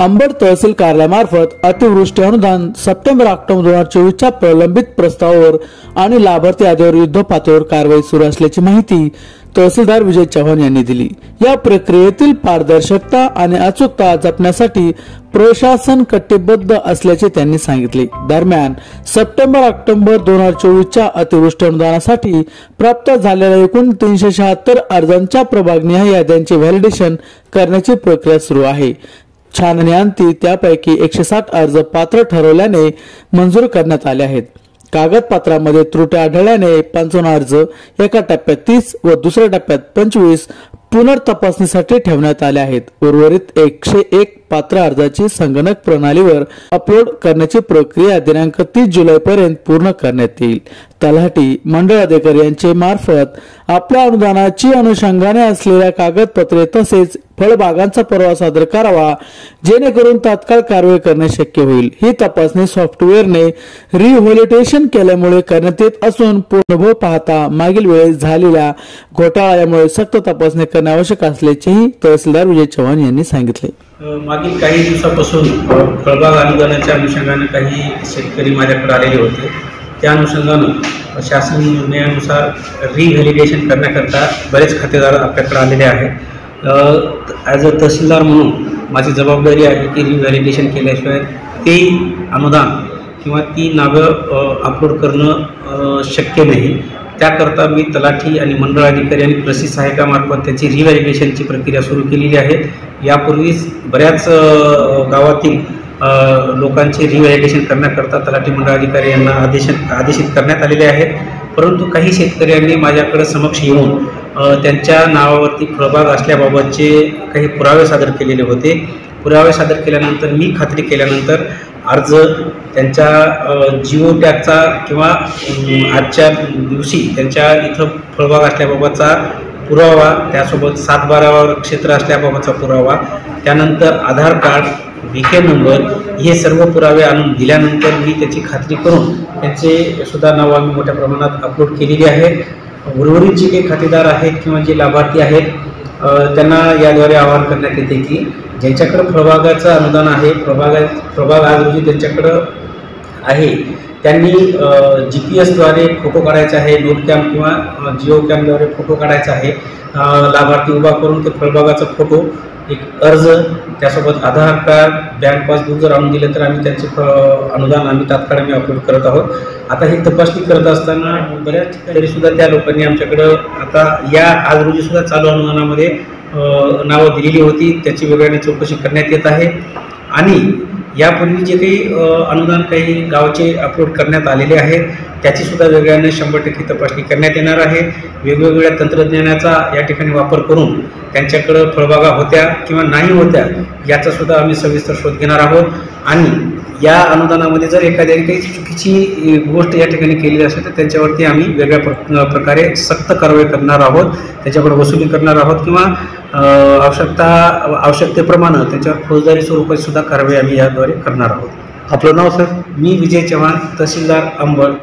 अंबड तहसील कार्यालयामार्फत अतिवृष्टी अनुदान सप्टेंबर-ऑक्टोबर 2024च्या प्रलंबित प्रस्तावावर आणि लाभार्थी यादीवर युद्धपातळीवर कारवाई सुरू असल्याची माहिती तहसीलदार विजय चव्हाण यांनी दिली। या प्रक्रियेतील पारदर्शकता आणि अचूकता जपण्यासाठी प्रशासन कटिबद्ध असल्याचे त्यांनी सांगितले। दरम्यान सप्टेंबर-ऑक्टोबर 2024च्या अतिवृष्टी अनुदानासाठी प्राप्त झालेल्या एकूण 376 अर्जांच्या प्रभागनिहाय याद्यांचे व्हॅलिडेशन करण्याची प्रक्रिया सुरू आहे। छाननीअंती त्यापैकी 160 अर्ज पात्र ठरवल्याने मंजूर करण्यात आले आहेत। कागदपत्रांमध्ये त्रुटी आढळल्याने 55 अर्ज एका टप्प्यात 30 व दुसऱ्या टप्प्यात 25 पुनर्तपासणीसाठी ठेवण्यात आले आहेत। उर्वरित 101 पात्र अर्जाची संगणक प्रणालीवर अपलोड करण्याची प्रक्रिया दिनांक 30 जुलै पर्यंत पूर्ण करण्यात येईल। तलाठी मंडळ अधिकारी यांचे मार्फत आपल्या अनुदानाची अनुषंगाने असलेल्या कागदपत्रे तसेच फळबागांचा पुरावा सादर करावा, जेणेकरून तात्काळ कारवाई करणे शक्य होईल। ही तपासणी सॉफ्टवेअरने रिव्हॅलिडेशन केल्यामुळे करण्यात येत असून पूर्णभव पाहता मागील वेळेस झालेल्या घोटाळ्यामुळे सक्त तपासणी करणे आवश्यक असल्याचेही तहसीलदार विजय चव्हाण यांनी सांगितले। मागील काही दिवसापासून फळबाग अनुदानाच्या अनुषंगाने काही शेतकरी माझ्याकडे आलेले होते। त्या अनुषंगाने शासन निर्णयानुसार रिव्हॅलिडेशन करण्याकरता बरेच खातेदार आपल्याकडे आलेले आहेत। ॲज अ तहसीलदार म्हणून माझी जबाबदारी आहे की रिव्हॅलिडेशन केल्याशिवाय ते अनुदान किंवा ती नावं अपलोड करणं शक्य नाही। त्याकरता मी तलाठी आणि मंडळ अधिकारी आणि कृषी सहाय्यकामार्फत त्याची रिव्हॅलिडेशनची प्रक्रिया सुरू केलेली आहे। यापूर्वीच बऱ्याच गावातील लोकांचे रिव्हॅलिडेशन करण्याकरता तलाठी मंडळ अधिकारी यांना आदेशित करण्यात आलेले आहेत। परंतु काही शेतकऱ्यांनी माझ्याकडे समक्ष येऊन त्यांच्या नावावरती फळबाग असल्याबाबतचे काही पुरावे सादर केलेले होते। पुरावे सादर केल्यानंतर मी खात्री केल्यानंतर अर्ज त्यांच्या जिओ टॅगचा किंवा आजच्या दिवशी त्यांच्या इथं फळबाग असल्याबाबतचा पुरावा, त्यासोबत 7/12 क्षेत्र असल्याबाबतचा पुरावा, त्यानंतर आधार कार्ड, VK नंबर, हे सर्व पुरावे आणून दिल्यानंतर मी त्याची खात्री करून त्यांचे सुद्धा नाव आम्ही मोठ्या प्रमाणात अपलोड केलेली आहे। उर्वरित जे काही खातेदार आहेत किंवा जे लाभार्थी आहेत त्यांना याद्वारे आवाहन करण्यात येते की ज्यांच्याकडे फळबागाचं अनुदान आहे, फळबाग आज रोजी त्यांच्याकडं आहे, त्यांनी GPS द्वारे फोटो काढायचा आहे, नोट कॅम किंवा जिओ कॅमद्वारे फोटो काढायचा आहे। लाभार्थी उभा करून ते फळबागाचा फोटो, एक अर्ज, त्यासोबत आधार कार्ड, बँक पासबुक जर आणून दिले तर आम्ही त्यांचे अनुदान तात्काळ अपलोड करत आहोत। आता ही तपासणी करत असताना बऱ्याच ठिकाणी सुद्धा त्या लोकांनी आमच्याकडं आता या आज रोजी सुद्धा चालू अनुदानामध्ये नावं दिलेली होती, त्याची वेगळ्याने चौकशी करण्यात येत आहे। आणि यापूर्वी जे काही अनुदान काही गावचे अपलोड करण्यात आलेले आहेत त्याची सुद्धा वेगळ्याने 100% तपासणी करण्यात येणार आहे। वेगवेगळ्या तंत्रज्ञानाचा या ठिकाणी वापर करून त्यांच्याकडे फळबागा होत्या किंवा नाही होत्या याचा सुद्धा आम्ही सविस्तर शोध घेणार आहोत। आणि या अनुदानामध्ये जर एखाद्याने काही चुकीची गोष्ट या ठिकाणी केलेली असेल तर त्यांच्यावरती आम्ही वेगळ्या प्रकारे सक्त कारवाई करणार आहोत, त्याच्याकडे वसुली करणार आहोत किंवा आवश्यकतेप्रमाणे त्यांच्यावर फौजदारी स्वरूपात सुद्धा कारवाई आम्ही याद्वारे करणार आहोत। आपलं नाव सर? मी विजय चव्हाण, तहसीलदार अंबड।